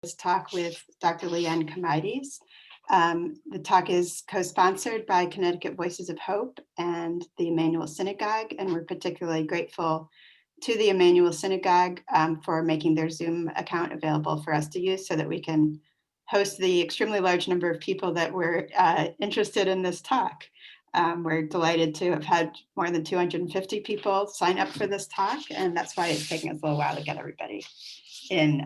this talk with Dr. Leanne Comides. The talk is co-sponsored by Connecticut Voices of Hope and the Emmanuel Synagogue, and we're particularly grateful to the Emmanuel Synagogue for making their Zoom account available for us to use so that we can host the extremely large number of people that were interested in this talk. We're delighted to have had more than 250 people sign up for this talk, and that's why it's taking us a little while to get everybody in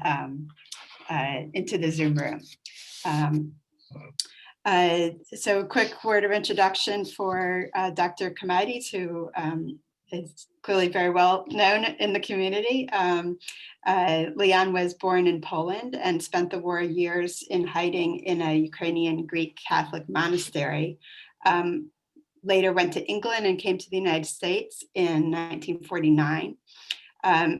into the Zoom room. So a quick word of introduction for Dr. Comides, who is clearly very well known in the community. Leanne was born in Poland and spent the war years in hiding in a Ukrainian Greek Catholic monastery. Later went to England and came to the United States in 1949.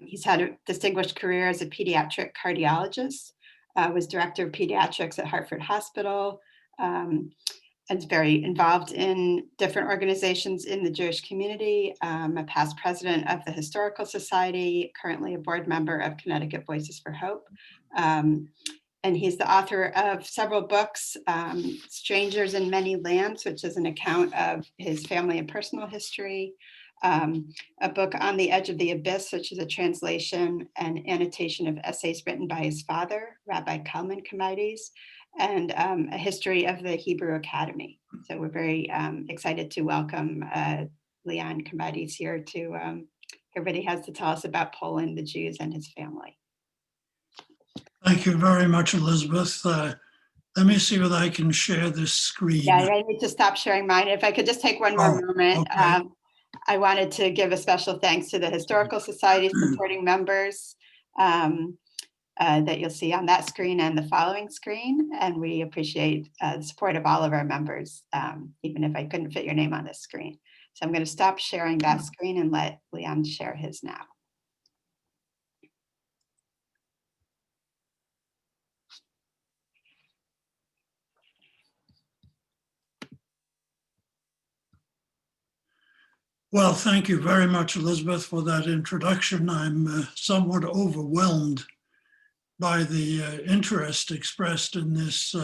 He's had a distinguished career as a pediatric cardiologist, was director of pediatrics at Hartford Hospital, and is very involved in different organizations in the Jewish community, a past president of the Historical Society, currently a board member of Connecticut Voices for Hope. And he's the author of several books, Strangers in Many Lands, which is an account of his family and personal history, a book On the Edge of the Abyss, which is a translation and annotation of essays written by his father, Rabbi Kalman Comides, and a history of the Hebrew Academy. So we're very excited to welcome Leanne Comides here to hear what he has to tell us about Poland, the Jews, and his family. Thank you very much, Elizabeth. Let me see whether I can share this screen. Yeah, I need to stop sharing mine. If I could just take one more moment. Okay. I wanted to give a special thanks to the Historical Society supporting members that you'll see on that screen and the following screen. And we appreciate the support of all of our members, even if I couldn't fit your name on this screen. So I'm going to stop sharing that screen and let Leanne share his now. Well, thank you very much, Elizabeth, for that introduction. I'm somewhat overwhelmed by the interest expressed in this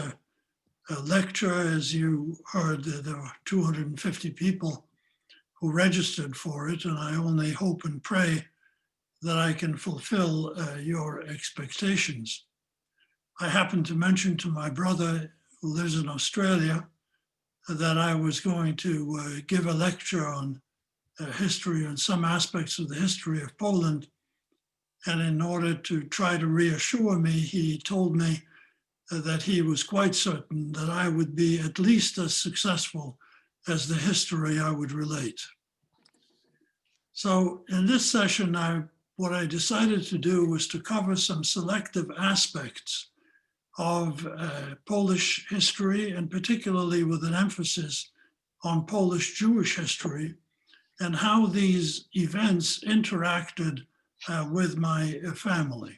lecture. As you heard, there were 250 people who registered for it, and I only hope and pray that I can fulfill your expectations. I happened to mention to my brother, who lives in Australia, that I was going to give a lecture on history and some aspects of the history of Poland. And in order to try to reassure me, he told me that he was quite certain that I would be at least as successful as the history I would relate. So in this session, what I decided to do was to cover some selective aspects of Polish history, and particularly with an emphasis on Polish Jewish history, and how these events interacted with my family.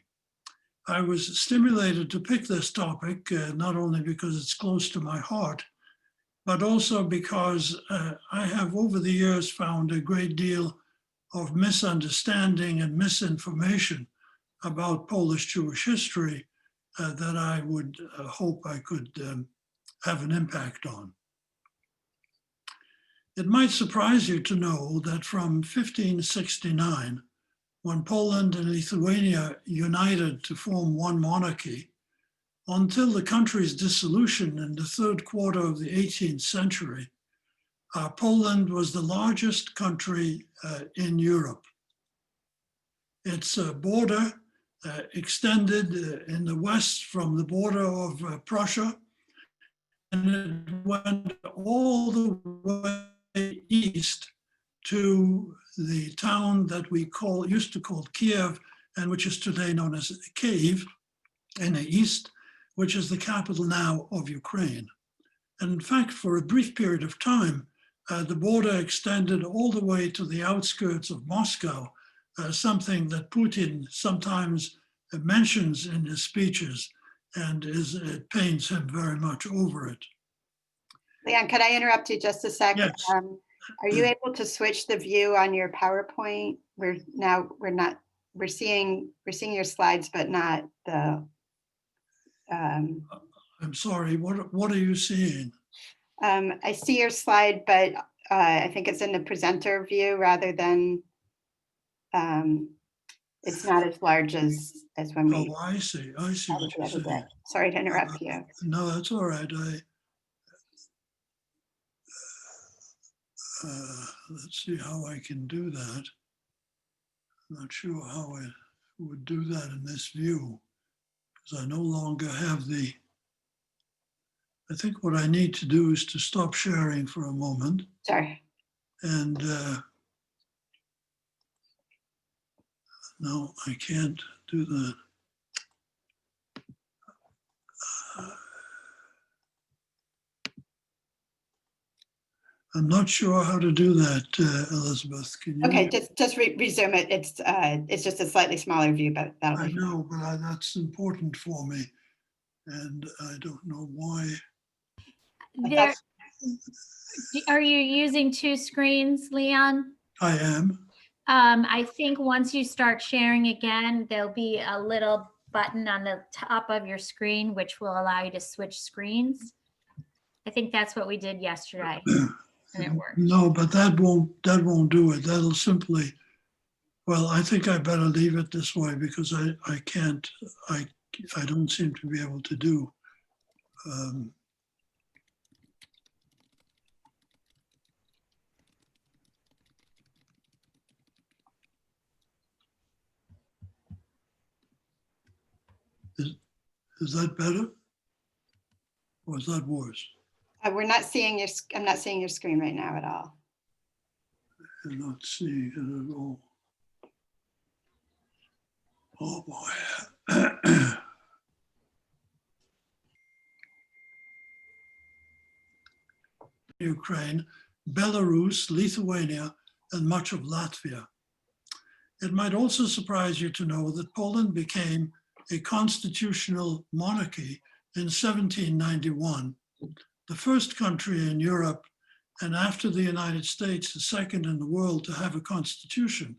I was stimulated to pick this topic, not only because it's close to my heart, but also because I have over the years found a great deal of misunderstanding and misinformation about Polish Jewish history that I would hope I could have an impact on. It might surprise you to know that from 1569, when Poland and Lithuania united to form one monarchy, until the country's dissolution in the third quarter of the 18th century, Poland was the largest country in Europe. Its border extended in the west from the border of Prussia, and it went all the way east to the town that we used to call Kiev, and which is today known as Kyiv in the east, which is the capital now of Ukraine. And in fact, for a brief period of time, the border extended all the way to the outskirts of Moscow, something that Putin sometimes mentions in his speeches, and it pains him very much over it. Leanne, could I interrupt you just a second? Yes. Are you able to switch the view on your PowerPoint? We're seeing your slides, but not the I'm sorry, what are you seeing? I see your slide, but I think it's in the presenter view rather than, it's not as large as when we Oh, I see what had it the you're other day. saying. Sorry to interrupt you. No, that's all right. Let's see how I can do that. I'm not sure how I would do that in this view, because I no longer have I think what I need to do is to stop sharing for a moment. Sorry. And no, I can't do that. I'm not sure how to do that, Elizabeth. Can you? Okay, just resume it. It's just a slightly smaller view, but that'll I be fine. know, but that's important for me. And I don't know why. There, are you using two screens, Leon? I am. I think once you start sharing again, there'll be a little button on the top of your screen, which will allow you to switch screens. I think that's what we did yesterday, and it worked. No, but that won't do it. That'll simply, well, I think I better leave it this way because I can't, I don't seem to be able to do. Is that better? Or is that worse? We're not seeing your, I'm not seeing your screen right now at all. I'm not seeing it at all. Oh boy. Ukraine, Belarus, Lithuania, and much of Latvia. It might also surprise you to know that Poland became a constitutional monarchy in 1791, the first country in Europe, and after the United States, the second in the world to have a constitution,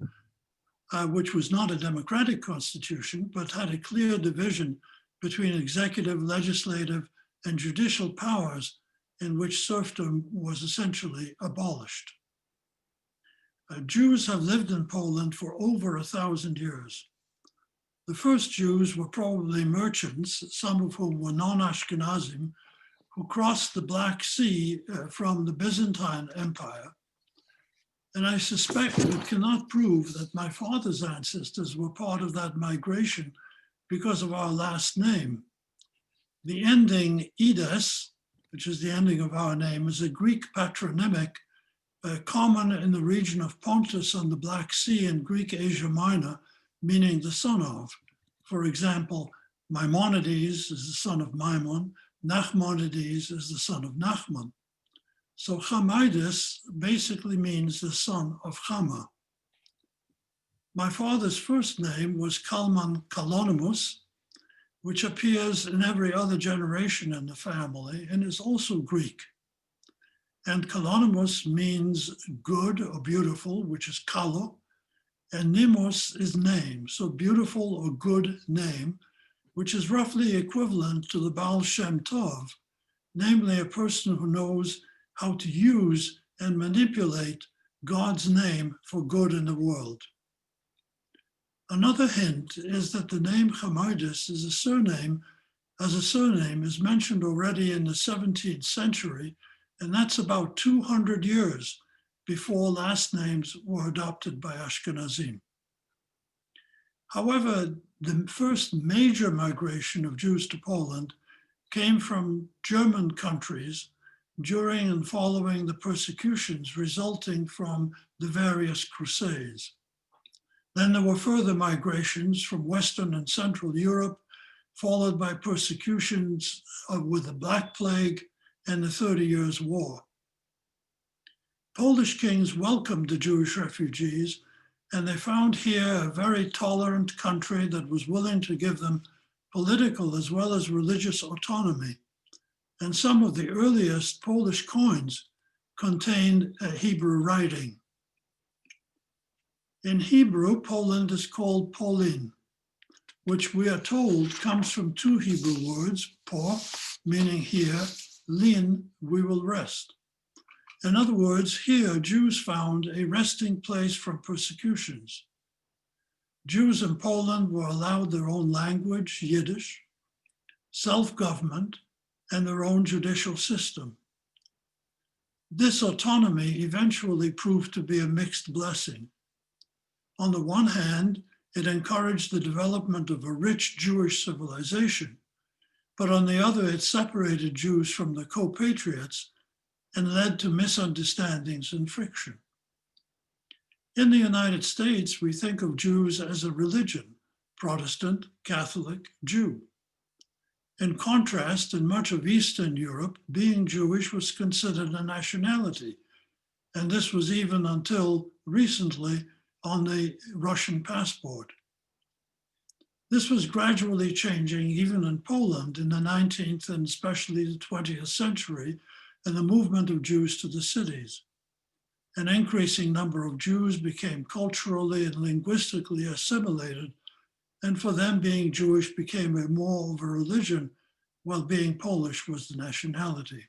which was not a democratic constitution, but had a clear division between executive, legislative, and judicial powers in which serfdom was essentially abolished. Jews have lived in Poland for over 1,000 years. The first Jews were probably merchants, some of whom were non-Ashkenazim, who crossed the Black Sea from the Byzantine Empire. And I suspect but cannot prove that my father's ancestors were part of that migration because of our last name. The ending Ides, which is the ending of our name, is a Greek patronymic common in the region of Pontus on the Black Sea in Greek Asia Minor, meaning the son of. For example, Maimonides is the son of Maimon, Nachmanides is the son of Nachman. So Chamaides basically means the son of Chama. My father's first name was Kalman Kalonymus, which appears in every other generation in the family and is also Greek. And Kalonymus means good or beautiful, which is kalo, and nemos is name, so beautiful or good name, which is roughly equivalent to the Baal Shem Tov, namely a person who knows how to use and manipulate God's name for good in the world. Another hint is that the name Chamaides is a surname is mentioned already in the 17th century, and that's about 200 years before last names were adopted by Ashkenazim. However, the first major migration of Jews to Poland came from German countries during and following the persecutions resulting from the various crusades. Then there were further migrations from Western and Central Europe, followed by persecutions with the Black Plague and the 30 Years' War. Polish kings welcomed the Jewish refugees, and they found here a very tolerant country that was willing to give them political as well as religious autonomy. And some of the earliest Polish coins contained a Hebrew writing. In Hebrew, Poland is called Polin. which we are told comes from two Hebrew words, por, meaning here, lin, we will rest. In other words, here Jews found a resting place from persecutions. Jews in Poland were allowed their own language, Yiddish, self-government, and their own judicial system. This autonomy eventually proved to be a mixed blessing. On the one hand, it encouraged the development of a rich Jewish civilization, but on the other, it separated Jews from the co-patriots and led to misunderstandings and friction. In the United States, we think of Jews as a religion, Protestant, Catholic, Jew. In contrast, in much of Eastern Europe, being Jewish was considered a nationality, and this was even until recently on the Russian passport. This was gradually changing even in Poland in the 19th and especially the 20th century, and the movement of Jews to the cities. An increasing number of Jews became culturally and linguistically assimilated, and for them being Jewish became more of a religion, while being Polish was the nationality.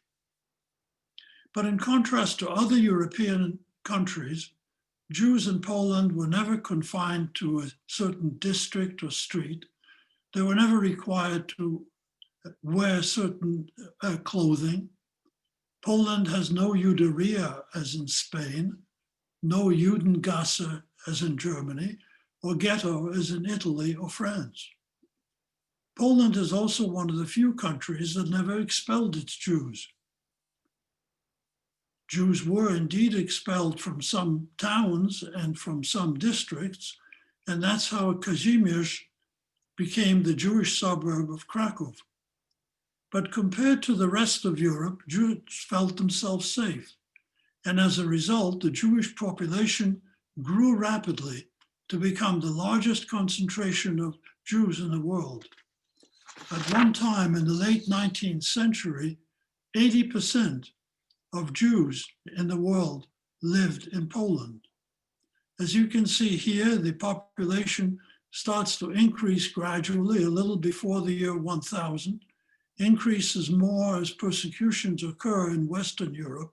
But in contrast to other European countries, Jews in Poland were never confined to a certain district or street. They were never required to wear certain clothing. Poland has no Juderia as in Spain, no Judengasse as in Germany, or ghetto as in Italy or France. Poland is also one of the few countries that never expelled its Jews. Jews were indeed expelled from some towns and from some districts, and that's how Kazimierz became the Jewish suburb of Krakow. But compared to the rest of Europe, Jews felt themselves safe. And as a result, the Jewish population grew rapidly to become the largest concentration of Jews in the world. At one time in the late 19th century, 80% of Jews in the world lived in Poland. As you can see here, the population starts to increase gradually a little before the year 1000, increases more as persecutions occur in Western Europe,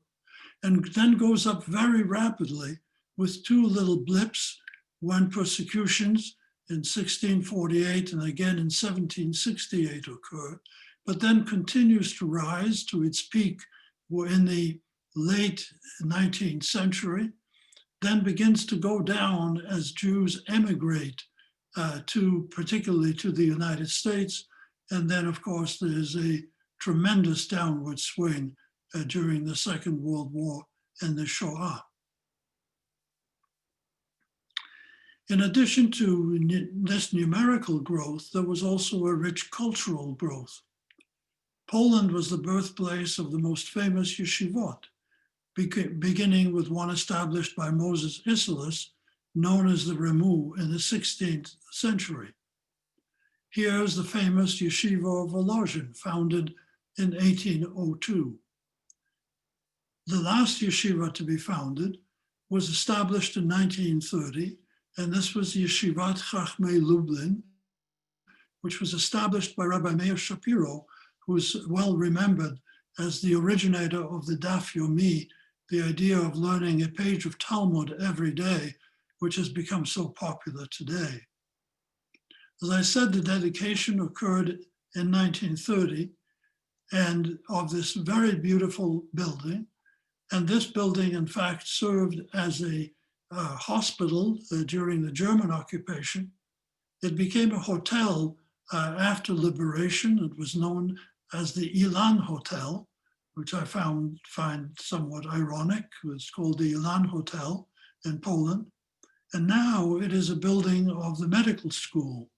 and then goes up very rapidly with two little blips when persecutions in 1648 and again in 1768 occur, but then continues to rise to its peak in the late 19th century, then begins to go down as Jews emigrate particularly to the United States. And then, of course, there's a tremendous downward swing during the Second World War and the Shoah. In addition to this numerical growth, there was also a rich cultural growth. Poland was the birthplace of the most famous yeshivot, beginning with one established by Moses Isserles, known as the Remu in the 16th century. Here is the famous Yeshiva of Volozhin, founded in 1802. The last yeshiva to be founded was established in 1930, and this was Yeshivat Chachmei Lublin, which was established by Rabbi Meir Shapiro, who is well remembered as the originator of the Daf Yomi, the idea of learning a page of Talmud every day, which has become so popular today. As I said, the dedication occurred in 1930 and of this very beautiful building. And this building, in fact, served as a hospital during the German occupation. It became a hotel after liberation. It was known as the Ilan Hotel, which I find somewhat ironic. It's called the Ilan Hotel in Poland. And now it is a building of the medical school.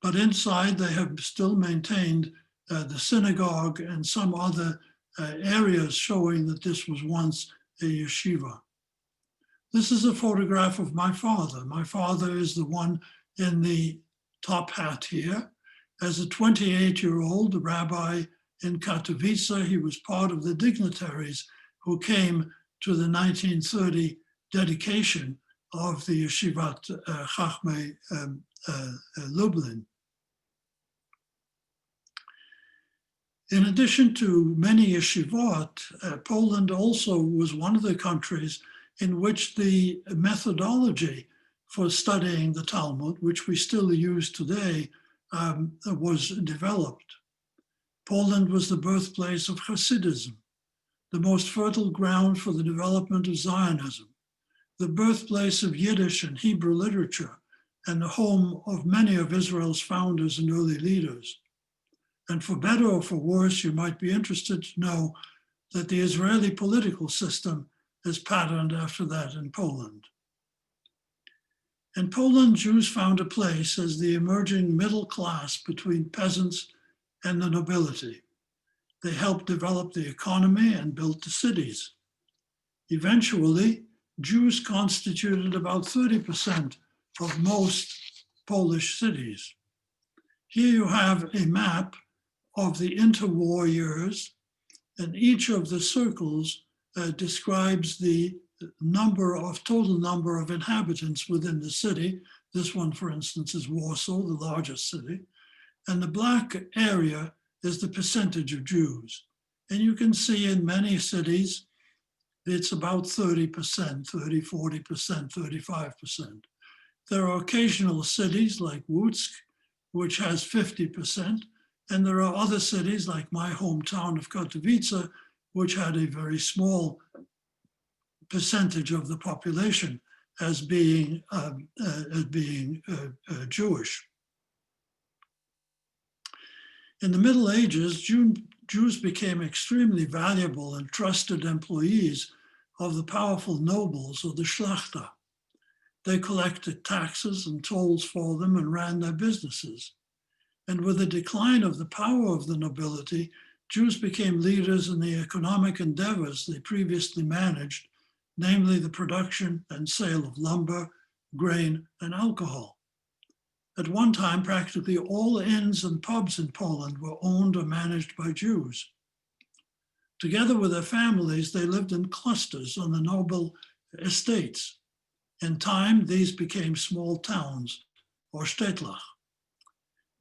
But inside they have still maintained the synagogue and some other areas showing that this was once a yeshiva. This is a photograph of my father. My father is the one in the top hat here. As a 28-year-old rabbi in Katowice, he was part of the dignitaries who came to the 1930 dedication of the Yeshivat Chachmei Lublin. In addition to many yeshivot, Poland also was one of the countries in which the methodology for studying the Talmud, which we still use today, was developed. Poland was the birthplace of Hasidism, the most fertile ground for the development of Zionism, the birthplace of Yiddish and Hebrew literature, and the home of many of Israel's founders and early leaders. And for better or for worse, you might be interested to know that the Israeli political system is patterned after that in Poland. In Poland, Jews found a place as the emerging middle class between peasants and the nobility. They helped develop the economy and built the cities. Eventually, Jews constituted about 30% of most Polish cities. Here you have a map of the interwar years, and each of the circles describes the total number of inhabitants within the city. This one, for instance, is Warsaw, the largest city. And the black area is the percentage of Jews. And you can see in many cities, it's about 30%, 30, 40%, 35%. There are occasional cities like Łódź, which has 50%. And there are other cities like my hometown of Katowice, which had a very small percentage of the population as being Jewish. In the Middle Ages, Jews became extremely valuable and trusted employees of the powerful nobles or the Szlachta. They collected taxes and tolls for them and ran their businesses. And with the decline of the power of the nobility, Jews became leaders in the economic endeavors they previously managed, namely the production and sale of lumber, grain, and alcohol. At one time, practically all inns and pubs in Poland were owned or managed by Jews. Together with their families, they lived in clusters on the noble estates. In time, these became small towns, or Städtlach.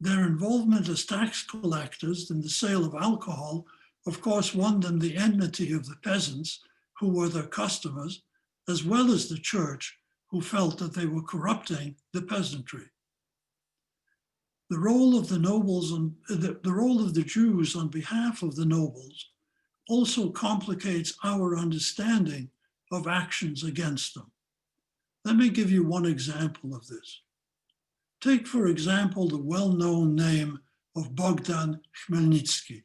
Their involvement as tax collectors in the sale of alcohol, of course, won them the enmity of the peasants, who were their customers, as well as the church, who felt that they were corrupting the peasantry. The role of the nobles and the role of the Jews on behalf of the nobles also complicates our understanding of actions against them. Let me give you one example of this. Take, for example, the well-known name of Bogdan Khmelnytsky,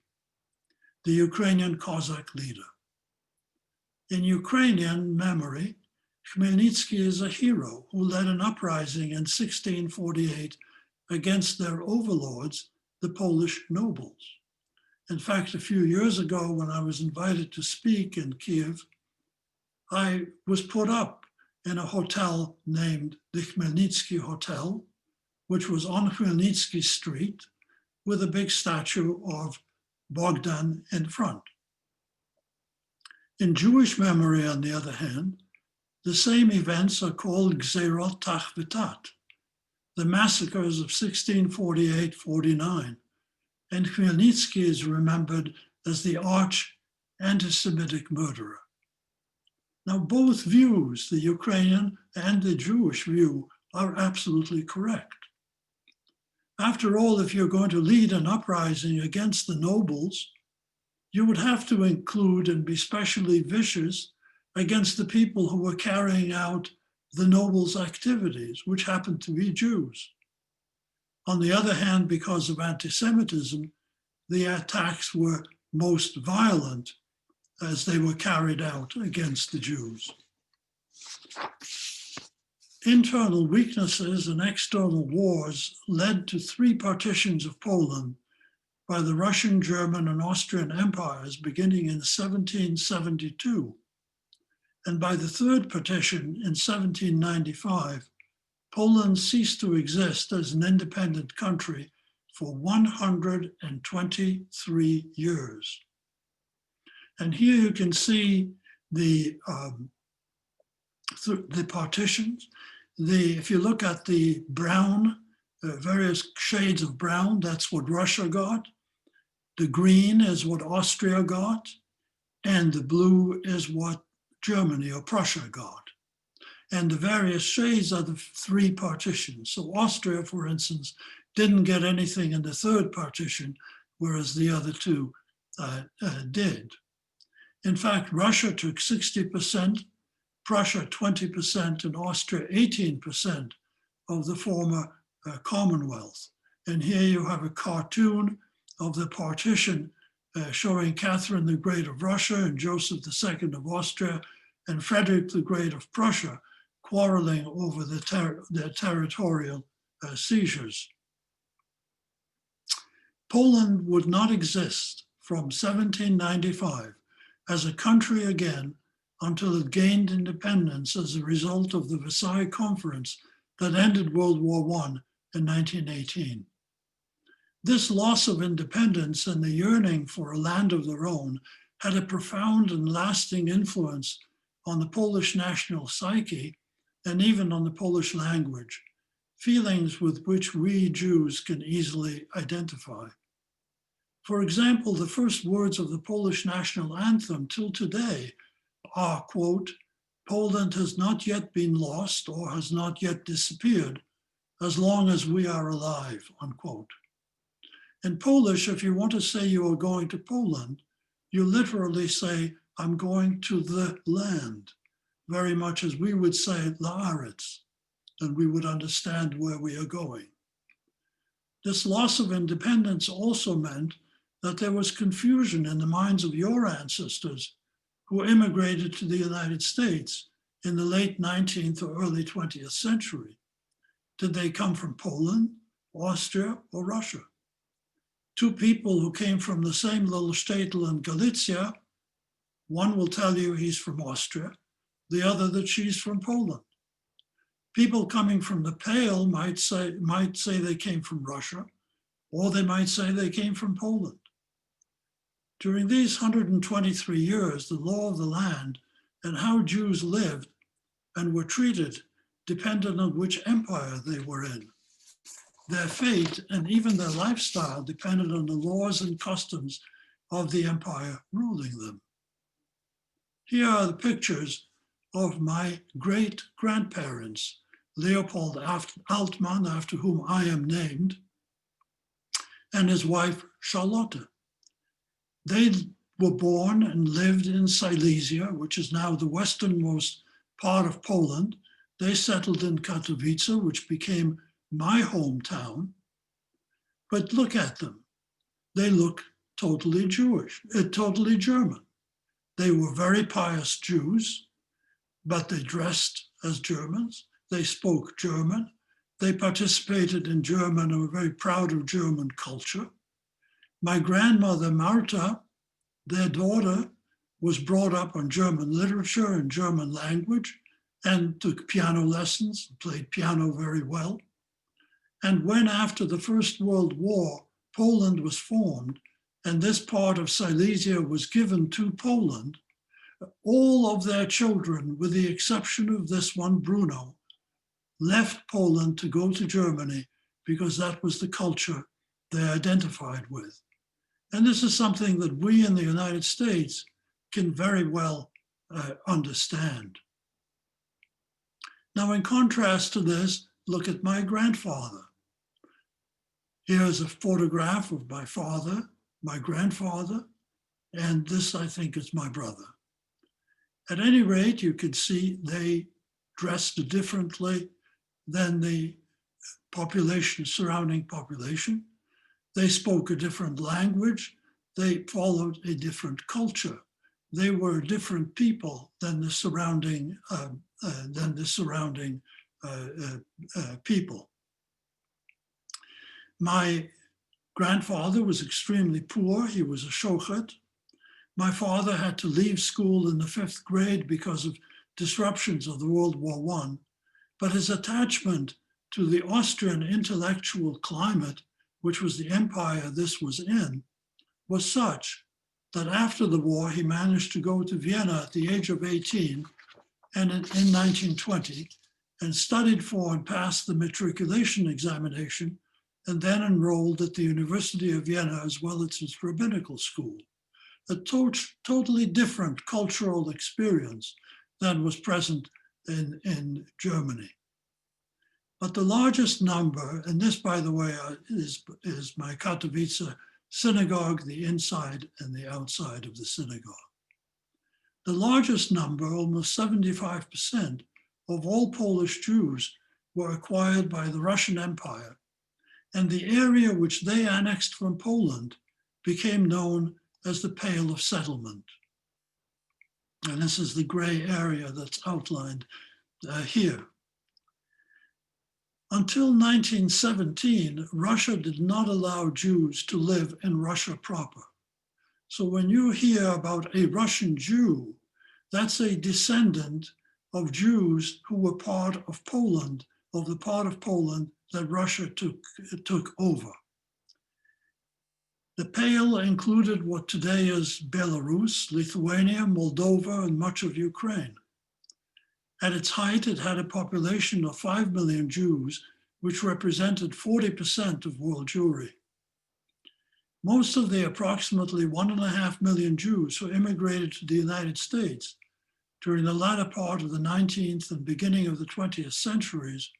the Ukrainian Cossack leader. In Ukrainian memory, Khmelnytsky is a hero who led an uprising in 1648 against their overlords, the Polish nobles. In fact, a few years ago, when I was invited to speak in Kyiv, I was put up in a hotel named the Khmelnytsky Hotel, which was on Khmelnytsky Street, with a big statue of Bogdan in front. In Jewish memory, on the other hand, the same events are called Gzerot Tachvitat, the massacres of 1648-49, and Khmelnytsky is remembered as the arch anti-Semitic murderer. Now, both views, the Ukrainian and the Jewish view, are absolutely correct. After all, if you're going to lead an uprising against the nobles, you would have to include and be specially vicious against the people who were carrying out the nobles' activities, which happened to be Jews. On the other hand, because of anti-Semitism, the attacks were most violent as they were carried out against the Jews. Internal weaknesses and external wars led to 3 partitions of Poland by the Russian, German, and Austrian empires beginning in 1772. And by the 3rd partition in 1795, Poland ceased to exist as an independent country for 123 years. And here you can see the partitions. If you look at the brown, various shades of brown, that's what Russia got. The green is what Austria got, and the blue is what Germany or Prussia got. And the various shades are the three partitions. So Austria, for instance, didn't get anything in the third partition, whereas the other two did. In fact, Russia took 60%, Prussia 20%, and Austria 18% of the former Commonwealth. And here you have a cartoon of the partition showing Catherine the Great of Russia and Joseph II of Austria and Frederick the Great of Prussia quarreling over their territorial seizures. Poland would not exist from 1795 as a country again until it gained independence as a result of the Versailles Conference that ended World War I in 1918. This loss of independence and the yearning for a land of their own had a profound and lasting influence on the Polish national psyche and even on the Polish language, feelings with which we Jews can easily identify. For example, the first words of the Polish national anthem till today are, quote, "Poland has not yet been lost or has not yet disappeared as long as we are alive," unquote. In Polish, if you want to say you are going to Poland, you literally say, "I'm going to the land," very much as we would say Laaretz, and we would understand where we are going. This loss of independence also meant that there was confusion in the minds of your ancestors who immigrated to the United States in the late 19th or early 20th century. Did they come from Poland, Austria, or Russia? Two people who came from the same little shtetl in Galicia, one will tell you he's from Austria, the other that she's from Poland. People coming from the Pale might say they came from Russia, or they might say they came from Poland. During these 123 years, the law of the land and how Jews lived and were treated depended on which empire they were in. Their fate and even their lifestyle depended on the laws and customs of the empire ruling them. Here are the pictures of my great-grandparents, Leopold Altmann, after whom I am named, and his wife, Charlotte. They were born and lived in Silesia, which is now the westernmost part of Poland. They settled in Katowice, which became my hometown. But look at them. They look totally Jewish, totally German. They were very pious Jews, but they dressed as Germans. They spoke German. They participated in German and were very proud of German culture. My grandmother, Marta, their daughter, was brought up on German literature and German language and took piano lessons, played piano very well. And when after the First World War, Poland was formed and this part of Silesia was given to Poland, all of their children, with the exception of this one, Bruno, left Poland to go to Germany because that was the culture they identified with. And this is something that we in the United States can very well understand. Now, in contrast to this, look at my grandfather. Here's a photograph of my father, my grandfather, and this, I think, is my brother. At any rate, you could see they dressed differently than the population, surrounding population. They spoke a different language. They followed a different culture. They were different people than the surrounding people. My grandfather was extremely poor. He was a shochet. My father had to leave school in the 5th grade because of disruptions of the World War I. But his attachment to the Austrian intellectual climate, which was the empire this was in, was such that after the war, he managed to go to Vienna at the age of 18 and in 1920 and studied for and passed the matriculation examination and then enrolled at the University of Vienna as well as its rabbinical school. A totally different cultural experience than was present in Germany. But the largest number, and this, by the way, is my Katowice synagogue, the inside and the outside of the synagogue. The largest number, almost 75% of all Polish Jews, were acquired by the Russian Empire, and the area which they annexed from Poland became known as the Pale of Settlement. And this is the gray area that's outlined here. Until 1917, Russia did not allow Jews to live in Russia proper. So when you hear about a Russian Jew, that's a descendant of Jews who were part of Poland, of the part of Poland that Russia took over. The Pale included what today is Belarus, Lithuania, Moldova, and much of Ukraine. At its height, it had a population of 5 million Jews, which represented 40% of world Jewry. Most of the approximately 1.5 million Jews who immigrated to the United States during the latter part of the 19th and beginning of the 20th centuries,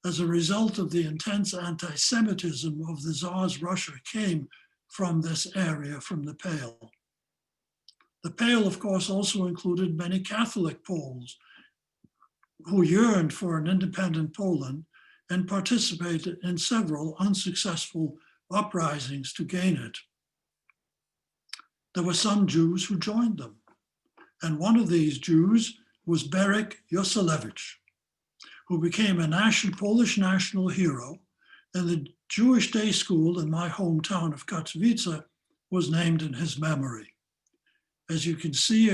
as a result of the intense anti-Semitism of the Tsar's Russia, came from this area, from the Pale. The Pale, of course, also included many Catholic Poles who yearned for an independent Poland and participated in several unsuccessful uprisings to gain it. There were some Jews who joined them, and one of these Jews was Berek Yoselewicz, who became a Polish national hero, and the Jewish day school in my hometown of Katowice was named in his memory. As you can see,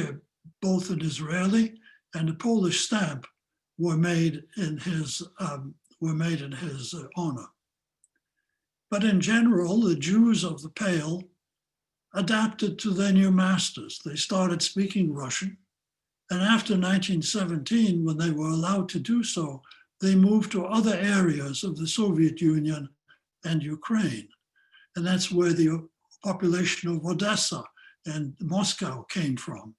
both an Israeli and a Polish stamp were made in his honor. But in general, the Jews of the Pale adapted to their new masters. They started speaking Russian, and after 1917, when they were allowed to do so, they moved to other areas of the Soviet Union and Ukraine. And that's where the population of Odessa and Moscow came from.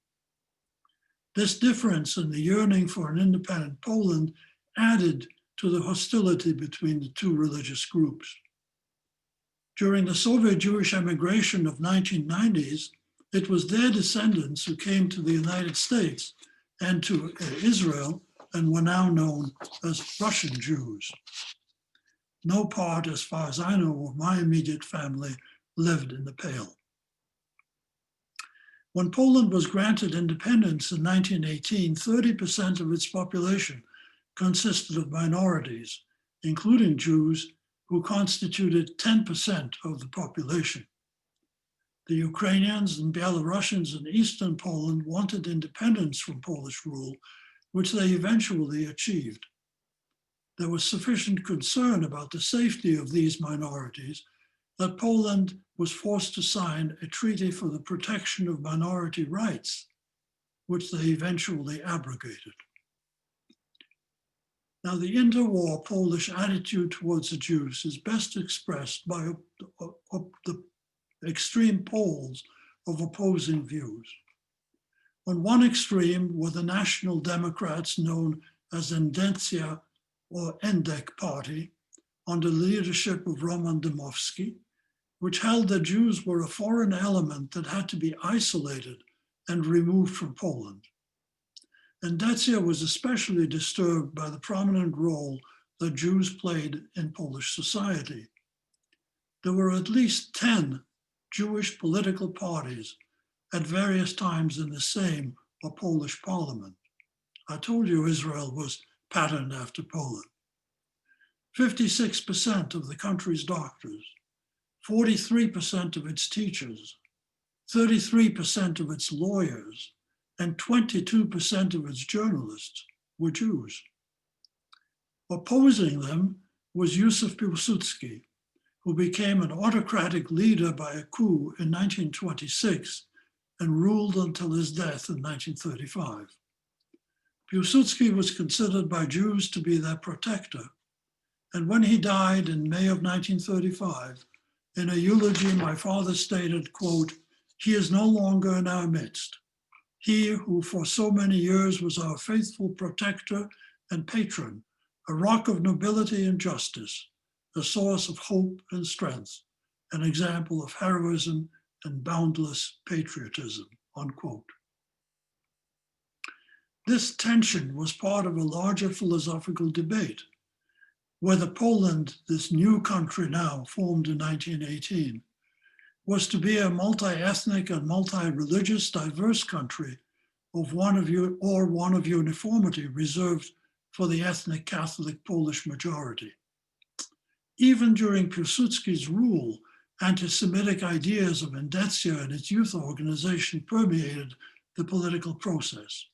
This difference in the yearning for an independent Poland added to the hostility between the two religious groups. During the Soviet Jewish emigration of 1990s, it was their descendants who came to the United States and to Israel and were now known as Russian Jews. No part, as far as I know, of my immediate family lived in the Pale. When Poland was granted independence in 1918, 30% of its population consisted of minorities, including Jews, who constituted 10% of the population. The Ukrainians and Belarusians in Eastern Poland wanted independence from Polish rule, which they eventually achieved. There was sufficient concern about the safety of these minorities that Poland was forced to sign a treaty for the protection of minority rights, which they eventually abrogated. Now, the interwar Polish attitude towards the Jews is best expressed by the extreme poles of opposing views. On one extreme were the National Democrats known as Endecja or Endek Party, under the leadership of Roman Dmowski, which held that Jews were a foreign element that had to be isolated and removed from Poland. Endecja was especially disturbed by the prominent role that Jews played in Polish society. There were at least 10 Jewish political parties at various times in the Sejm or Polish parliament. I told you Israel was patterned after Poland. 56% of the country's doctors, 43% of its teachers, 33% of its lawyers, and 22% of its journalists were Jews. Opposing them was Józef Piłsudski, who became an autocratic leader by a coup in 1926 and ruled until his death in 1935. Piłsudski was considered by Jews to be their protector, And when he died in May of 1935, in a eulogy, my father stated, quote, "He is no longer in our midst. He who for so many years was our faithful protector and patron, a rock of nobility and justice, a source of hope and strength, an example of heroism and boundless patriotism," unquote. This tension was part of a larger philosophical debate, whether Poland, this new country now formed in 1918, was to be a multi-ethnic and multi-religious diverse country or one of uniformity reserved for the ethnic Catholic Polish majority. Even during Piłsudski's rule, anti-Semitic ideas of Endecja and its youth organization permeated the political process.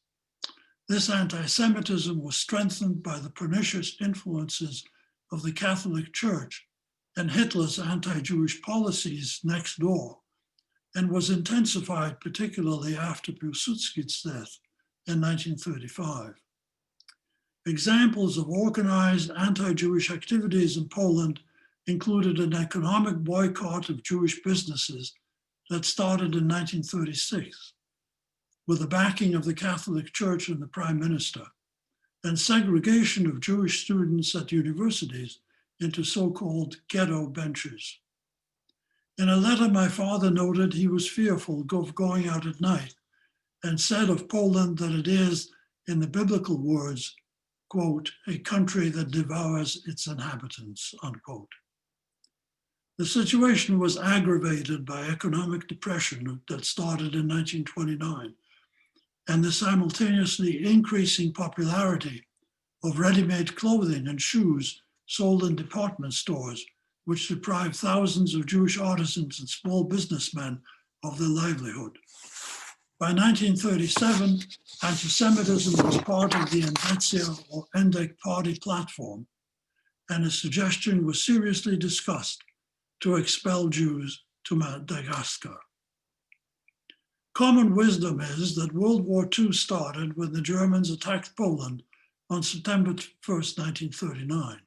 This anti-Semitism was strengthened by the pernicious influences of the Catholic Church and Hitler's anti-Jewish policies next door, and was intensified particularly after Piłsudski's death in 1935. Examples of organized anti-Jewish activities in Poland included an economic boycott of Jewish businesses that started in 1936, with the backing of the Catholic Church and the Prime Minister, and segregation of Jewish students at universities into so-called ghetto benches. In a letter, my father noted he was fearful of going out at night and said of Poland that it is, in the biblical words, quote, "a country that devours its inhabitants," unquote. The situation was aggravated by economic depression that started in 1929 and the simultaneously increasing popularity of ready-made clothing and shoes sold in department stores, which deprived thousands of Jewish artisans and small businessmen of their livelihood. By 1937, anti-Semitism was part of the Endecja or Endek party platform, and a suggestion was seriously discussed to expel Jews to Madagascar. Common wisdom is that World War II started when the Germans attacked Poland on September 1st, 1939.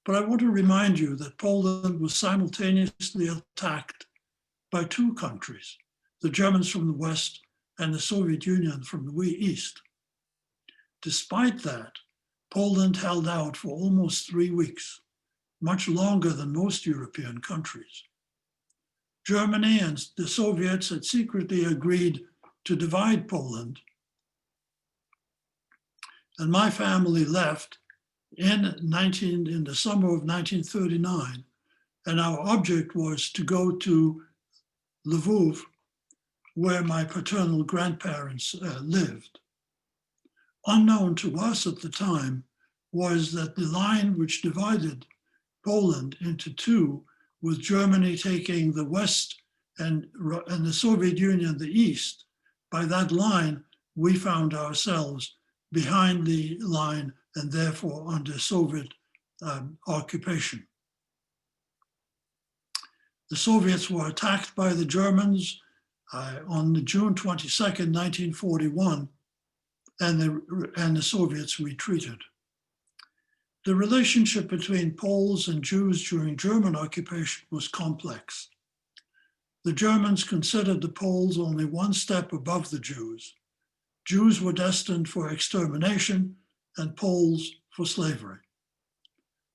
But I want to remind you that Poland was simultaneously attacked by two countries, the Germans from the West and the Soviet Union from the East. Despite that, Poland held out for almost 3 weeks, much longer than most European countries. Germany and the Soviets had secretly agreed to divide Poland, and my family left in the summer of 1939, and our object was to go to Lvov, where my paternal grandparents lived. Unknown to us at the time was that the line which divided Poland into two, with Germany taking the West and the Soviet Union the East. By that line, we found ourselves behind the line and therefore under Soviet occupation. The Soviets were attacked by the Germans on June 22nd, 1941, and the Soviets retreated. The relationship between Poles and Jews during German occupation was complex. The Germans considered the Poles only one step above the Jews. Jews were destined for extermination and Poles for slavery.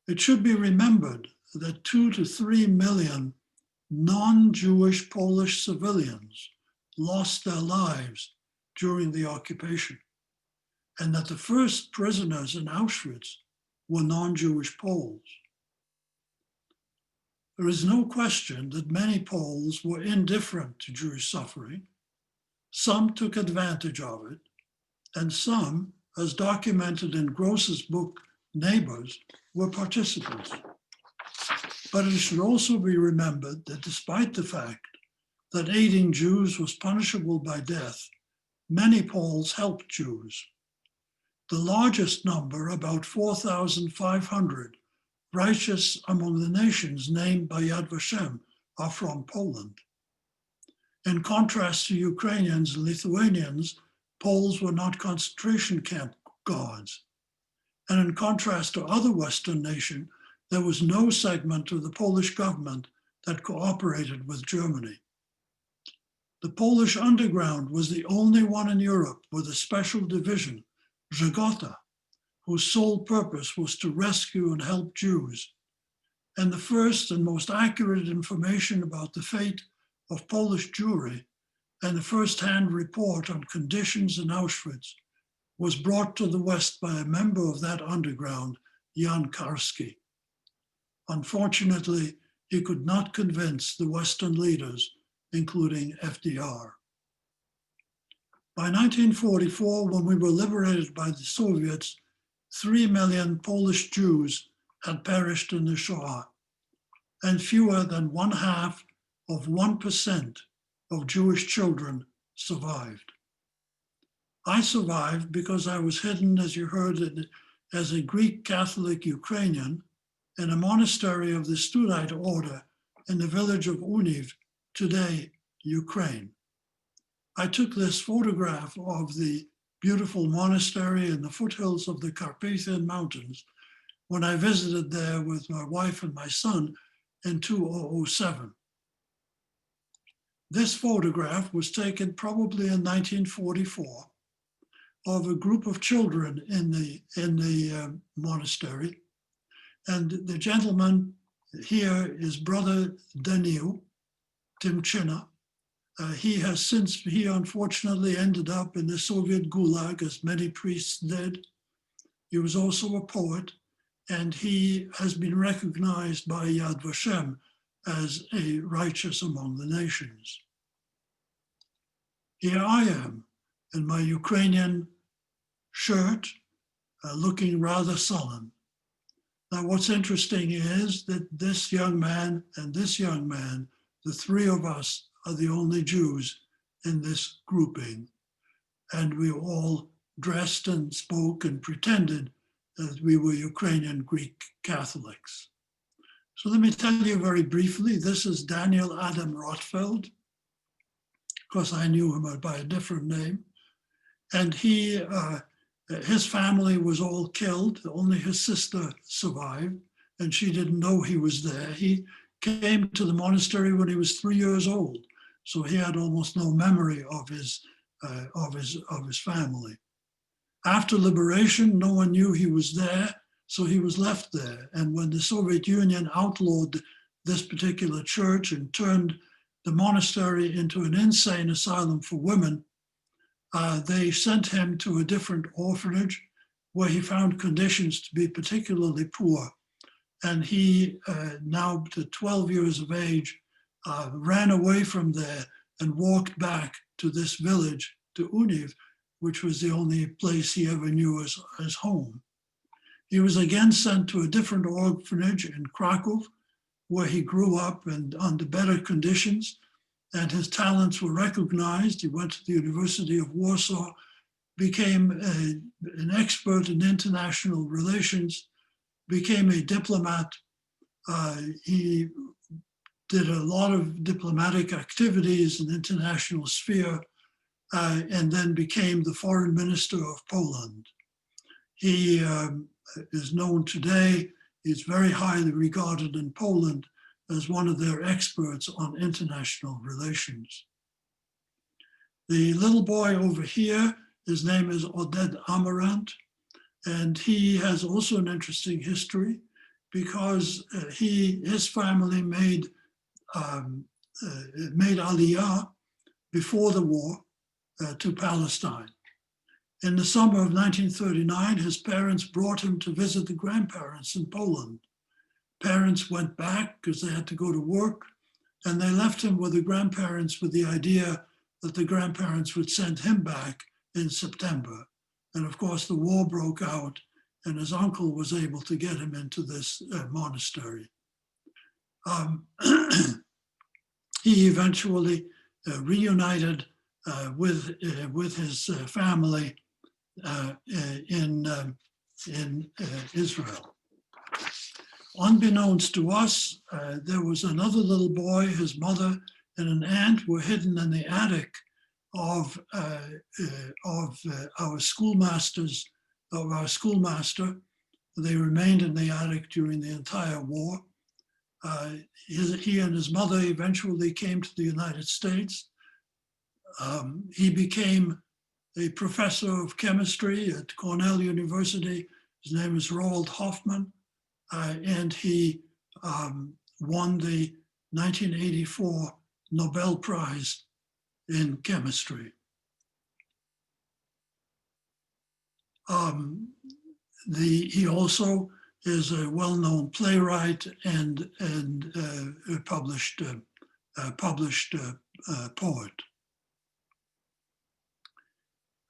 It should be remembered that 2 to 3 million non-Jewish Polish civilians lost their lives during the occupation, and that the first prisoners in Auschwitz were non-Jewish Poles. There is no question that many Poles were indifferent to Jewish suffering. Some took advantage of it, and some, as documented in Gross's book, Neighbors, were participants. But it should also be remembered that despite the fact that aiding Jews was punishable by death, many Poles helped Jews. The largest number, about 4,500, righteous among the nations named by Yad Vashem, are from Poland. In contrast to Ukrainians and Lithuanians, Poles were not concentration camp guards. And in contrast to other Western nations, there was no segment of the Polish government that cooperated with Germany. The Polish underground was the only one in Europe with a special division, Żegota, whose sole purpose was to rescue and help Jews. And the first and most accurate information about the fate of Polish Jewry and the first-hand report on conditions in Auschwitz was brought to the West by a member of that underground, Jan Karski. Unfortunately, he could not convince the Western leaders, including FDR. By 1944, when we were liberated by the Soviets, 3 million Polish Jews had perished in the Shoah, and fewer than 0.5% of Jewish children survived. I survived because I was hidden, as you heard, as a Greek Catholic Ukrainian in a monastery of the Studite order in the village of Univ, today Ukraine. I took this photograph of the beautiful monastery in the foothills of the Carpathian Mountains when I visited there with my wife and my son in 2007. This photograph was taken probably in 1944 of a group of children in the monastery. And the gentleman here is Brother Daniel Timchina. He unfortunately ended up in the Soviet Gulag, as many priests did. He was also a poet, and he has been recognized by Yad Vashem as a righteous among the nations. Here I am in my Ukrainian shirt, looking rather sullen. Now, what's interesting is that this young man and this young man, the three of us, are the only Jews in this grouping. And we all dressed and spoke and pretended that we were Ukrainian Greek Catholics. So let me tell you very briefly, this is Daniel Adam Rotfeld. Of course, I knew him by a different name. And his family was all killed. Only his sister survived, and she didn't know he was there. He came to the monastery when he was 3 years old, so he had almost no memory of his family. After liberation, no one knew he was there, so he was left there. And when the Soviet Union outlawed this particular church and turned the monastery into an insane asylum for women, they sent him to a different orphanage where he found conditions to be particularly poor. And he, now to 12 years of age, ran away from there and walked back to this village, to Univ, which was the only place he ever knew as home. He was again sent to a different orphanage in Krakow, where he grew up and under better conditions, and his talents were recognized. He went to the University of Warsaw, became an expert in international relations, became a diplomat. He did a lot of diplomatic activities in the international sphere, and then became the foreign minister of Poland. He is known today, he's very highly regarded in Poland as one of their experts on international relations. The little boy over here, his name is Oded Amarant, and he has also an interesting history because his family made Aliyah before the war to Palestine. In the summer of 1939, his parents brought him to visit the grandparents in Poland. Parents went back because they had to go to work, and they left him with the grandparents with the idea that the grandparents would send him back in September. And of course, the war broke out, and his uncle was able to get him into this monastery. He eventually reunited with his family in Israel. Unbeknownst to us, there was another little boy, his mother and an aunt were hidden in the attic of our schoolmaster, They remained in the attic during the entire war. He and his mother eventually came to the United States. He became a professor of chemistry at Cornell University. His name is Roald Hoffman, and he won the 1984 Nobel Prize in chemistry. He also is a well-known playwright and published poet.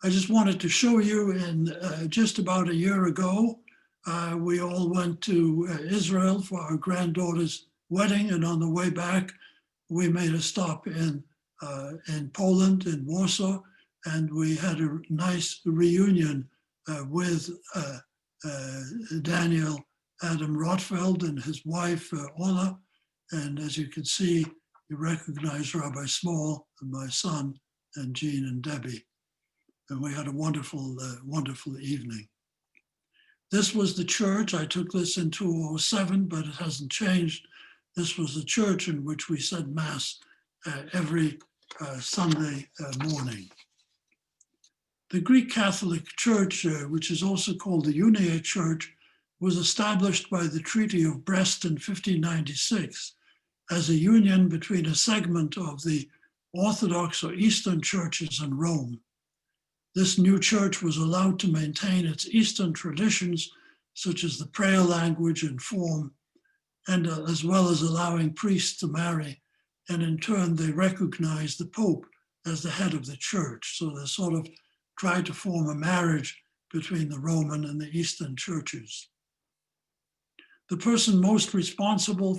I just wanted to show you, just about a year ago, we all went to Israel for our granddaughter's wedding, and on the way back, we made a stop in Poland, in Warsaw, and we had a nice reunion with Daniel Adam Rotfeld and his wife, Ola. And as you can see, you recognize Rabbi Small and my son, and Jean and Debbie. And we had a wonderful, wonderful evening. This was the church. I took this in 2007, but it hasn't changed. This was the church in which we said Mass every Sunday morning. The Greek Catholic Church, which is also called the Unia Church, was established by the Treaty of Brest in 1596 as a union between a segment of the Orthodox or Eastern churches and Rome. This new church was allowed to maintain its Eastern traditions, such as the prayer language and form, and as well as allowing priests to marry. And in turn, they recognized the Pope as the head of the church. So they sort of tried to form a marriage between the Roman and the Eastern churches. The person most responsible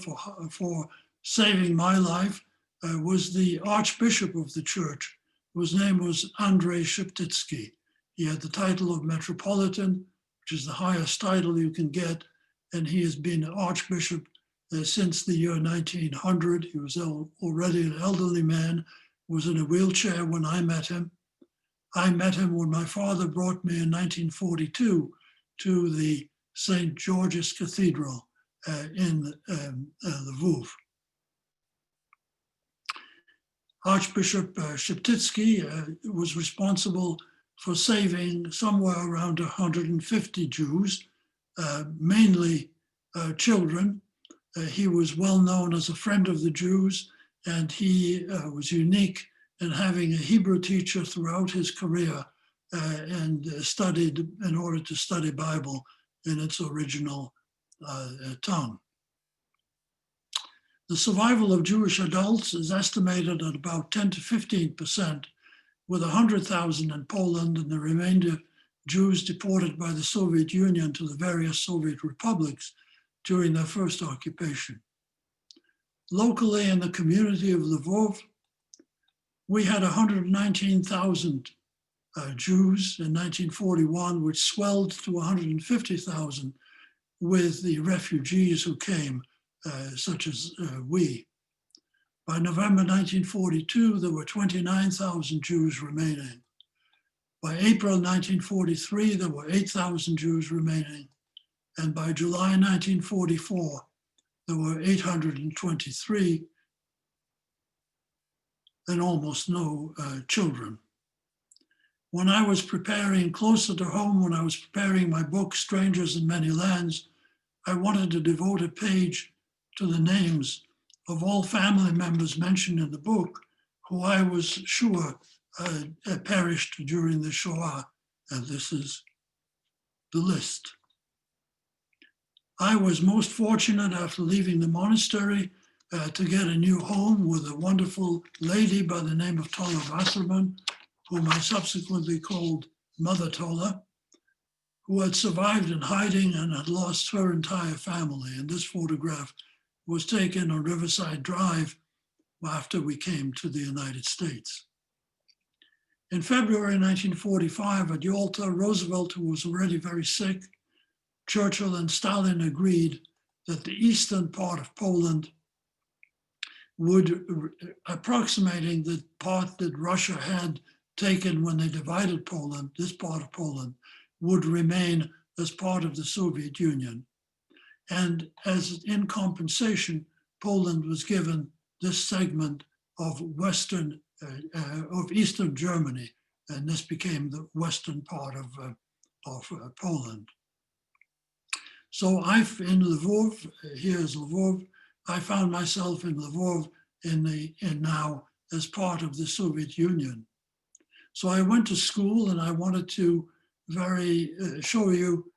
for saving my life was the Archbishop of the church, whose name was Andrei Sheptytsky. He had the title of Metropolitan, which is the highest title you can get, and he has been Archbishop since the year 1900. He was already an elderly man, was in a wheelchair when I met him. I met him when my father brought me in 1942 to the St. George's Cathedral in Lviv. Archbishop Sheptytsky was responsible for saving somewhere around 150 Jews, mainly children. He was well known as a friend of the Jews, and he was unique in having a Hebrew teacher throughout his career and studied in order to study Bible in its original tongue. The survival of Jewish adults is estimated at about 10 to 15%, with 100,000 in Poland and the remainder Jews deported by the Soviet Union to the various Soviet republics during their first occupation. Locally in the community of Lvov, we had 119,000 Jews in 1941, which swelled to 150,000 with the refugees who came, such as we. By November 1942, there were 29,000 Jews remaining. By April 1943, there were 8,000 Jews remaining. And by July 1944, there were 823 and almost no children. When I was preparing closer to home, when I was preparing my book, Strangers in Many Lands, I wanted to devote a page to the names of all family members mentioned in the book who I was sure perished during the Shoah, and this is the list. I was most fortunate after leaving the monastery to get a new home with a wonderful lady by the name of Tola Wasserman, whom I subsequently called Mother Tola, who had survived in hiding and had lost her entire family. And this photograph was taken on Riverside Drive after we came to the United States. In February 1945 at Yalta, Roosevelt, who was already very sick, Churchill and Stalin agreed that the eastern part of Poland would, approximating the part that Russia had taken when they divided Poland, this part of Poland, would remain as part of the Soviet Union. And as in compensation, Poland was given this segment of Eastern Germany, and this became the western part of Poland. So in Lvov, here's Lvov, I found myself in Lvov now as part of the Soviet Union. So I went to school, and I wanted to show you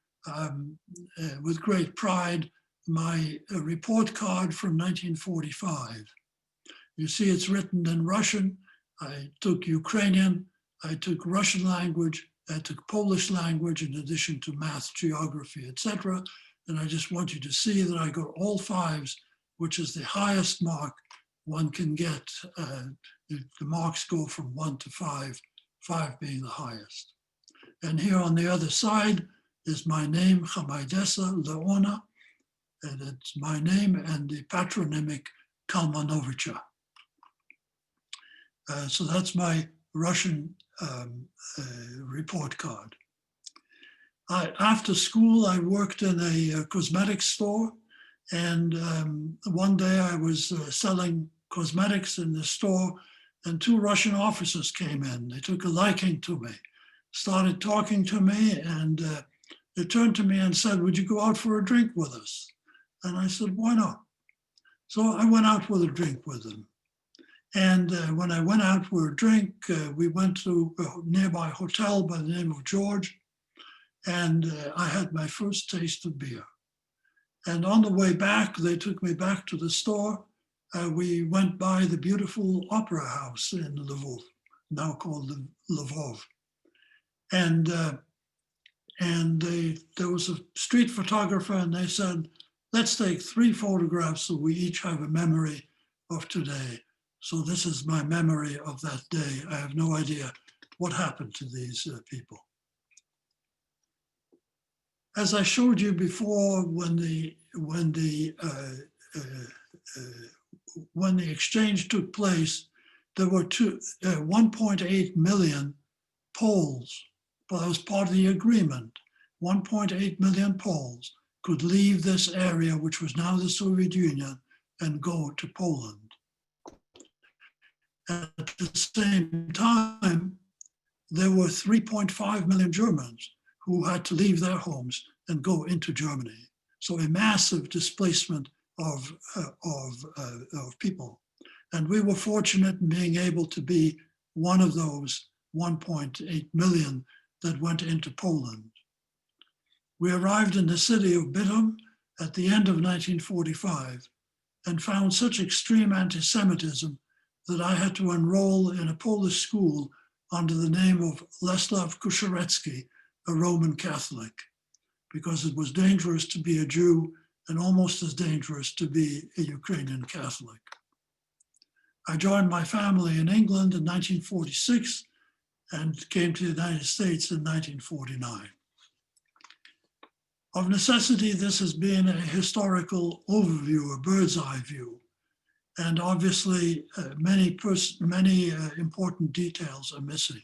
with great pride my report card from 1945. You see it's written in Russian. I took Ukrainian, I took Russian language, I took Polish language in addition to math, geography, etc. And I just want you to see that I got all 5s, which is the highest mark one can get. The marks go from 1 to 5, 5 being the highest. And here on the other side is my name, Chamaidesa Leona, and it's my name and the patronymic Kalmanovicha. So that's my Russian report card. After school, I worked in a cosmetics store, and one day I was selling cosmetics in the store, and 2 Russian officers came in. They took a liking to me, started talking to me, and they turned to me and said, "Would you go out for a drink with us?" And I said, "Why not?" So I went out with a drink with them. And when I went out for a drink, we went to a nearby hotel by the name of George, and I had my first taste of beer. And on the way back, they took me back to the store. We went by the beautiful opera house in Lvov, now called Lvov. And there was a street photographer, and they said, "Let's take 3 photographs so we each have a memory of today." So this is my memory of that day. I have no idea what happened to these people. As I showed you before, when the exchange took place, there were 1.8 million Poles. Well, that was part of the agreement. 1.8 million Poles could leave this area, which was now the Soviet Union, and go to Poland. At the same time, there were 3.5 million Germans who had to leave their homes and go into Germany. So a massive displacement of people. And we were fortunate in being able to be one of those 1.8 million that went into Poland. We arrived in the city of Bytom at the end of 1945 and found such extreme anti-Semitism that I had to enroll in a Polish school under the name of Leslaw Kuszerecki, a Roman Catholic, because it was dangerous to be a Jew and almost as dangerous to be a Ukrainian Catholic. I joined my family in England in 1946 and came to the United States in 1949. Of necessity, this has been a historical overview, a bird's eye view. And obviously, many important details are missing.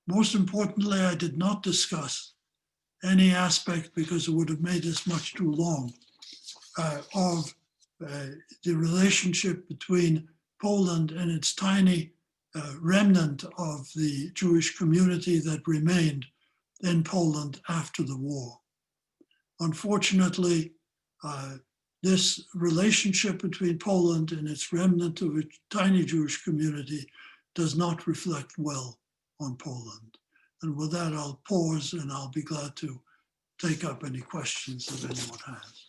Most importantly, I did not discuss any aspect, because it would have made this much too long, of the relationship between Poland and its tiny remnant of the Jewish community that remained in Poland after the war. Unfortunately, this relationship between Poland and its remnant of a tiny Jewish community does not reflect well on Poland. And with that, I'll pause, and I'll be glad to take up any questions that anyone has.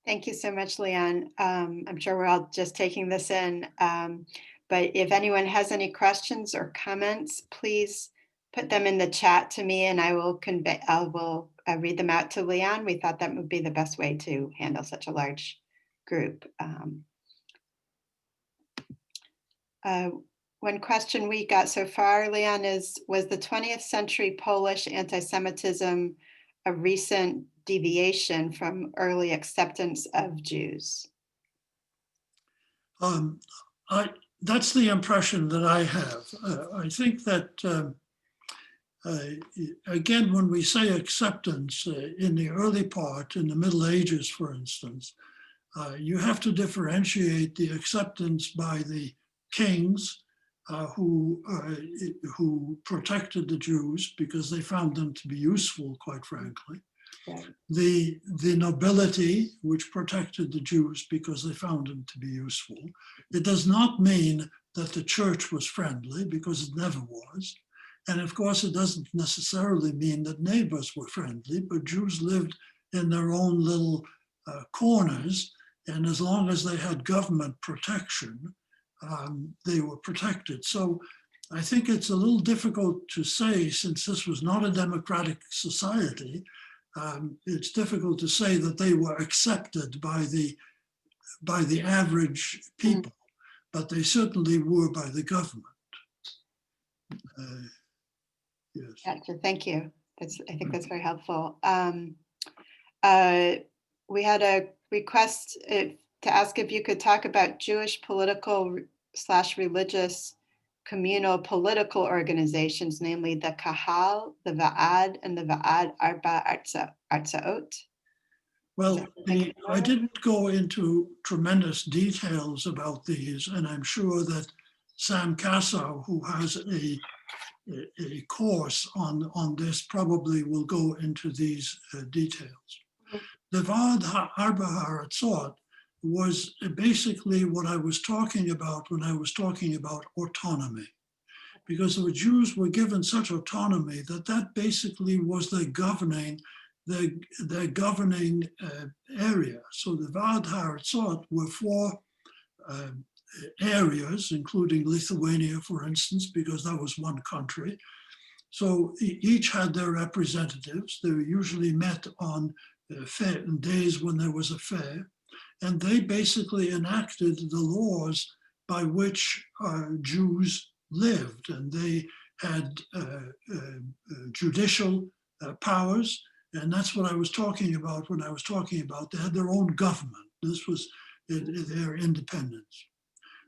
Thank you so much, Leon. I'm sure we're all just taking this in, but if anyone has any questions or comments, please put them in the chat to me, and I will read them out to Leon. We thought that would be the best way to handle such a large group. One question we got so far, Leon, was the 20th century Polish anti-Semitism a recent deviation from early acceptance of Jews? That's the impression that I have. I think that Again, when we say acceptance in the early part, in the Middle Ages, for instance, you have to differentiate the acceptance by the kings who protected the Jews because they found them to be useful, quite frankly. Right. The nobility, which protected the Jews because they found them to be useful. It does not mean that the church was friendly, because it never was. And of course, it doesn't necessarily mean that neighbors were friendly, but Jews lived in their own little corners. And as long as they had government protection, they were protected. So I think it's a little difficult to say, since this was not a democratic society, it's difficult to say that they were accepted by the average people, but they certainly were by the government. Yes. Gotcha. Thank you. I think that's very helpful. We had a request to ask if you could talk about Jewish political / religious communal political organizations, namely the Kahal, the Va'ad, and the Va'ad Arba Artzaot. Well, I didn't go into tremendous details about these, and I'm sure that Sam Kassow, who has a course on this, probably will go into these details. The Va'ad Arba Artzaot was basically what I was talking about when I was talking about autonomy, because the Jews were given such autonomy that basically was their governing area. So the Va'ad Artzaot were 4 areas, including Lithuania, for instance, because that was one country. So each had their representatives. They were usually met on days when there was a fair. And they basically enacted the laws by which Jews lived. And they had judicial powers. And that's what I was talking about when I was talking about they had their own government. This was their independence.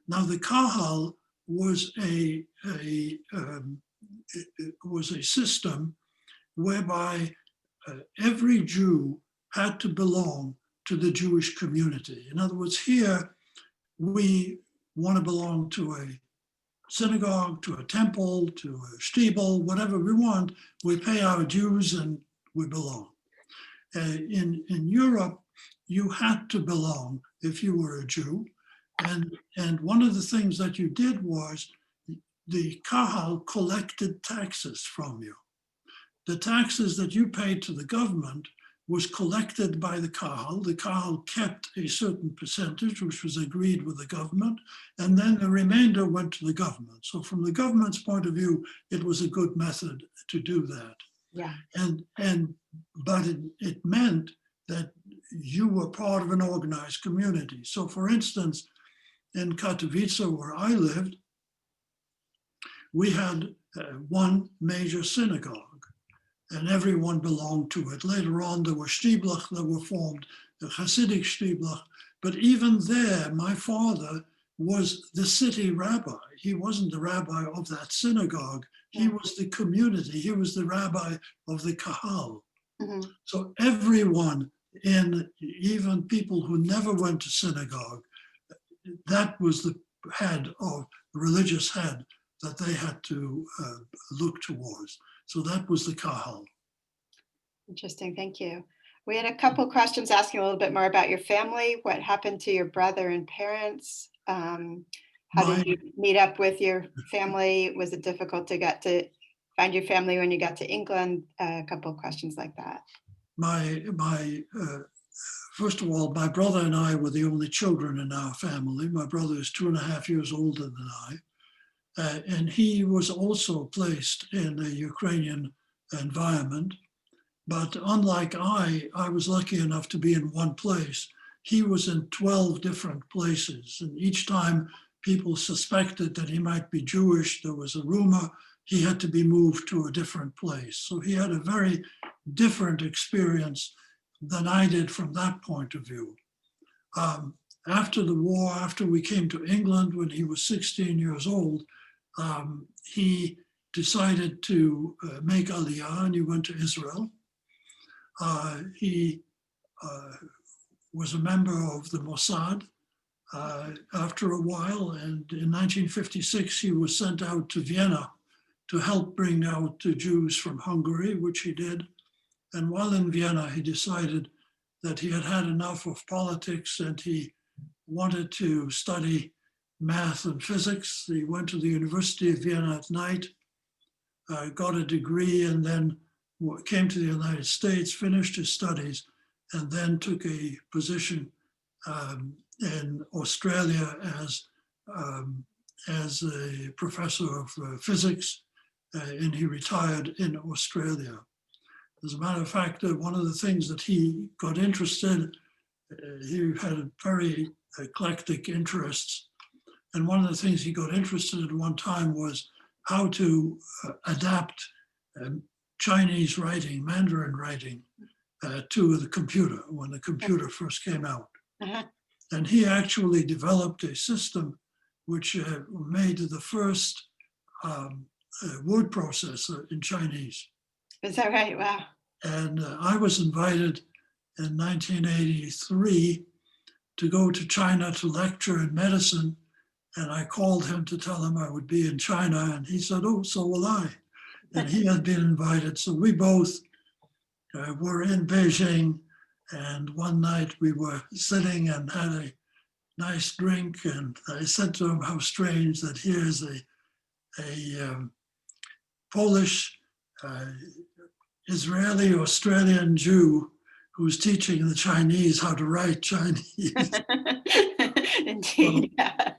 Now the Kahal was a system whereby every Jew had to belong to the Jewish community. In other words, here we want to belong to a synagogue, to a temple, to a shtibel, whatever we want. We pay our dues and we belong. In Europe, you had to belong if you were a Jew. And one of the things that you did was the Kahal collected taxes from you. The taxes that you paid to the government was collected by the Kahal. The Kahal kept a certain percentage, which was agreed with the government, and then the remainder went to the government. So from the government's point of view, it was a good method to do that. Yeah. But it meant that you were part of an organized community. So for instance, in Katowice, where I lived, we had one major synagogue, and everyone belonged to it. Later on, there were shtiblach that were formed, the Hasidic shtiblach. But even there, my father was the city rabbi. He wasn't the rabbi of that synagogue. He was the community. He was the rabbi of the Kahal. Mm-hmm. So everyone, even people who never went to synagogue, that was the religious head that they had to look towards. So that was the Kahal. Interesting, thank you. We had a couple questions asking a little bit more about your family. What happened to your brother and parents? How did you meet up with your family? Was it difficult to find your family when you got to England? A couple of questions like that. First of all, my brother and I were the only children in our family. My brother is 2.5 years older than I. And he was also placed in a Ukrainian environment. But unlike I was lucky enough to be in one place. He was in 12 different places. And each time people suspected that he might be Jewish, there was a rumor, he had to be moved to a different place. So he had a very different experience than I did from that point of view. After the war, after we came to England when he was 16 years old, he decided to make Aliyah, and he went to Israel. He was a member of the Mossad after a while, and in 1956 he was sent out to Vienna to help bring out the Jews from Hungary, which he did. And while in Vienna, he decided that he had had enough of politics and he wanted to study math and physics. He went to the University of Vienna at night, got a degree, and then came to the United States, finished his studies, and then took a position in Australia as a professor of physics, and he retired in Australia. As a matter of fact, one of the things that he got interested, he had very eclectic interests. And one of the things he got interested in one time was how to adapt Chinese writing, Mandarin writing, to the computer when the computer first came out. Uh-huh. And he actually developed a system which made the first word processor in Chinese. Is that right? Wow. And I was invited in 1983 to go to China to lecture in medicine. And I called him to tell him I would be in China. And he said, oh, so will I. And he had been invited. So we both were in Beijing. And one night we were sitting and had a nice drink. And I said to him how strange that here's a Polish Israeli Australian Jew who's teaching the Chinese how to write Chinese. Indeed. Yeah.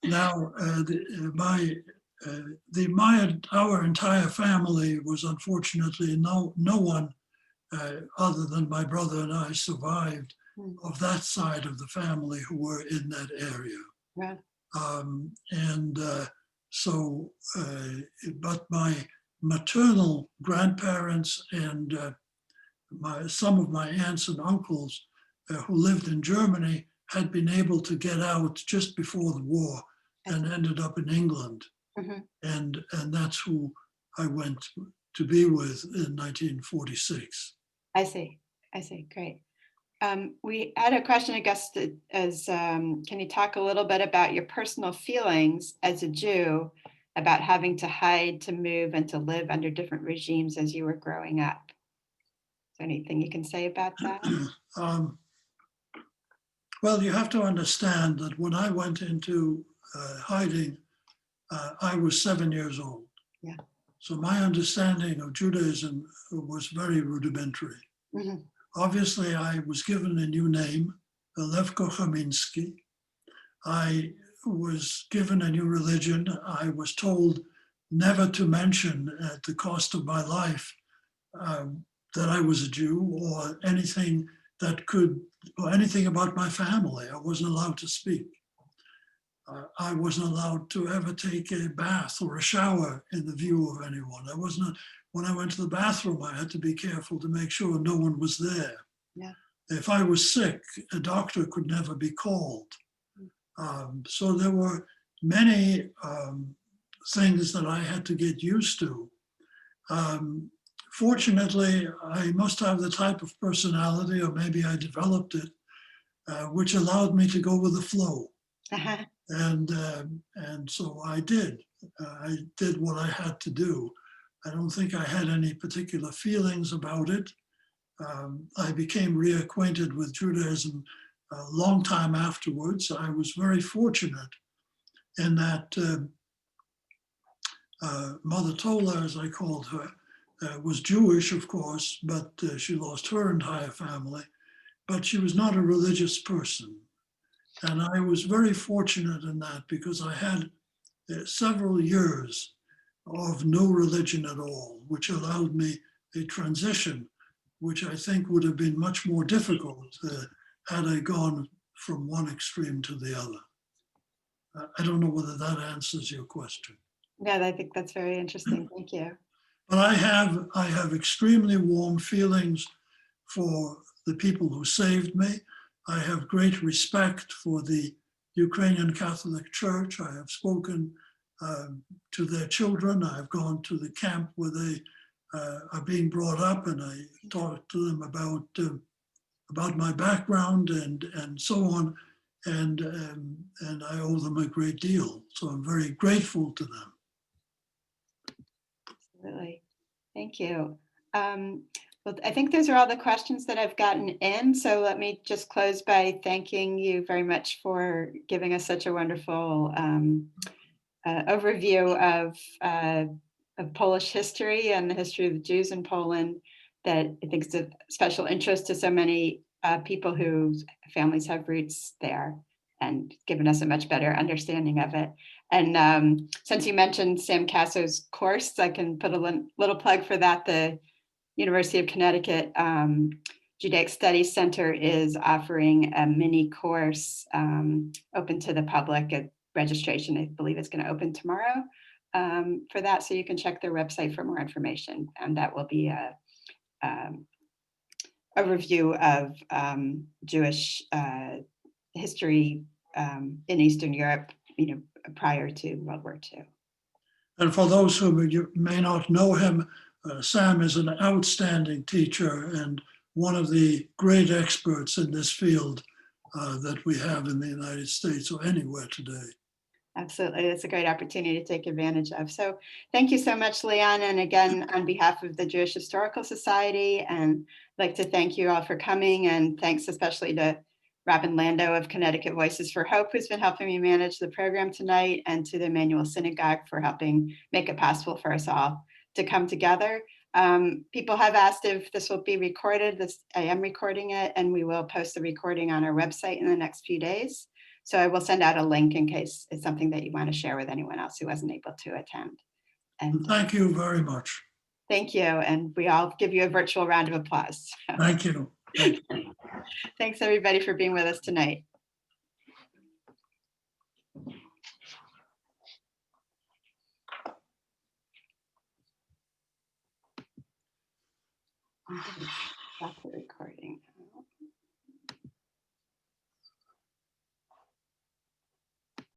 Now, our entire family was unfortunately no one other than my brother and I survived of that side of the family who were in that area. Wow. But my maternal grandparents and some of my aunts and uncles who lived in Germany had been able to get out just before the war and ended up in England. Mm-hmm. And that's who I went to be with in 1946. I see. Great. We had a question, I guess, can you talk a little bit about your personal feelings as a Jew about having to hide, to move, and to live under different regimes as you were growing up? Is there anything you can say about that? Well, you have to understand that when I went into hiding, I was 7 years old. Yeah. So my understanding of Judaism was very rudimentary. Mm-hmm. Obviously, I was given a new name, Lev Kochaminsky. I was given a new religion. I was told never to mention at the cost of my life that I was a Jew or anything about my family. I wasn't allowed to speak. I wasn't allowed to ever take a bath or a shower in the view of anyone. When I went to the bathroom, I had to be careful to make sure no one was there. Yeah. If I was sick, a doctor could never be called. So there were many things that I had to get used to. Fortunately, I must have the type of personality, or maybe I developed it, which allowed me to go with the flow. Uh-huh. And so I did. I did what I had to do. I don't think I had any particular feelings about it. I became reacquainted with Judaism a long time afterwards. I was very fortunate in that Mother Tola, as I called her, was Jewish, of course, but she lost her entire family. But she was not a religious person. And I was very fortunate in that because I had several years of no religion at all, which allowed me a transition, which I think would have been much more difficult had I gone from one extreme to the other. I don't know whether that answers your question. Yeah, I think that's very interesting. Thank you. But I have extremely warm feelings for the people who saved me. I have great respect for the Ukrainian Catholic Church. I have spoken to their children. I've gone to the camp where they are being brought up, and I talk to them about my background and so on. And I owe them a great deal. So I'm very grateful to them. Absolutely. Thank you. Well, I think those are all the questions that I've gotten in. So let me just close by thanking you very much for giving us such a wonderful overview of Polish history and the history of the Jews in Poland that I think is of special interest to so many people whose families have roots there, and given us a much better understanding of it. And since you mentioned Sam Casso's course, I can put a little plug for that. The University of Connecticut Judaic Studies Center is offering a mini course open to the public. Registration, I believe, is going to open tomorrow for that. So you can check their website for more information. And that will be a review of Jewish history in Eastern Europe, prior to World War II. And for those who may not know him, Sam is an outstanding teacher and one of the great experts in this field that we have in the United States or anywhere today. Absolutely. It's a great opportunity to take advantage of. So thank you so much, Leon. And again, on behalf of the Jewish Historical Society, and I'd like to thank you all for coming, and thanks especially to Robin Lando of Connecticut Voices for Hope, who's been helping me manage the program tonight, and to the Emmanuel Synagogue for helping make it possible for us all to come together. People have asked if this will be recorded. I am recording it, and we will post the recording on our website in the next few days. So I will send out a link in case it's something that you want to share with anyone else who wasn't able to attend. And Thank you very much. thank you. And we all give you a virtual round of applause. Thank you. Thanks everybody for being with us tonight. Stop the recording.